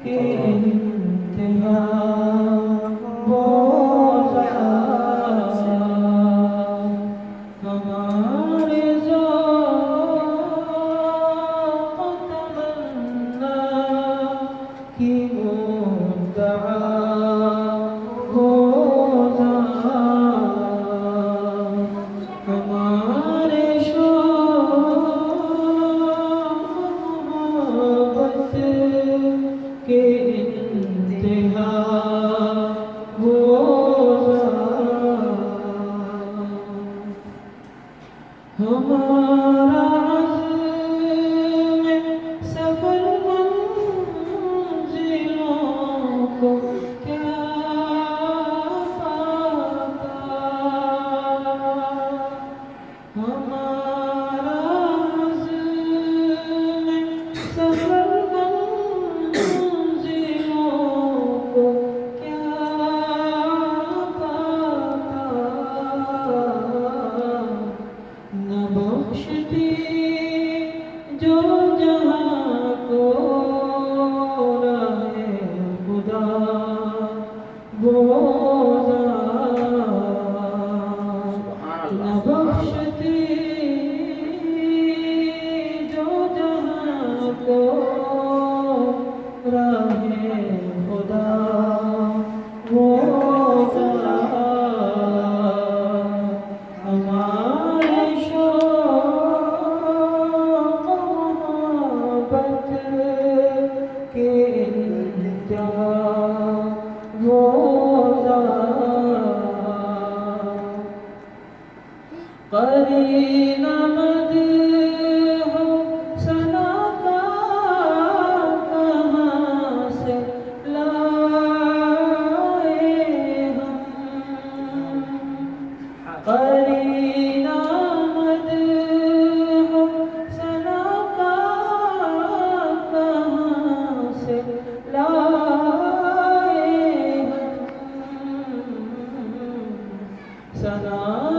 کہ انتہا بوزا ہمارے ذوق و تمنا کی مدعا بوزا ہمارے محبت کے انتہا بوزا ہمارا عزم سفر منزلوں کو کیا پاتا ہمارا عزم سفر منزلوں کو کیا پاتا نہ بخشتی جو جہاں کو راہ خدا بوزا نہ بخشتی جو جہاں کو راہ خدا بوزا ہمارے شوق و محبت کے انتہا بوزا قرینہ مدح و ثنا کا کہاں سے لائے ہم قرینہ مدح و ثنا کا کہاں سے لائے ہم ثنا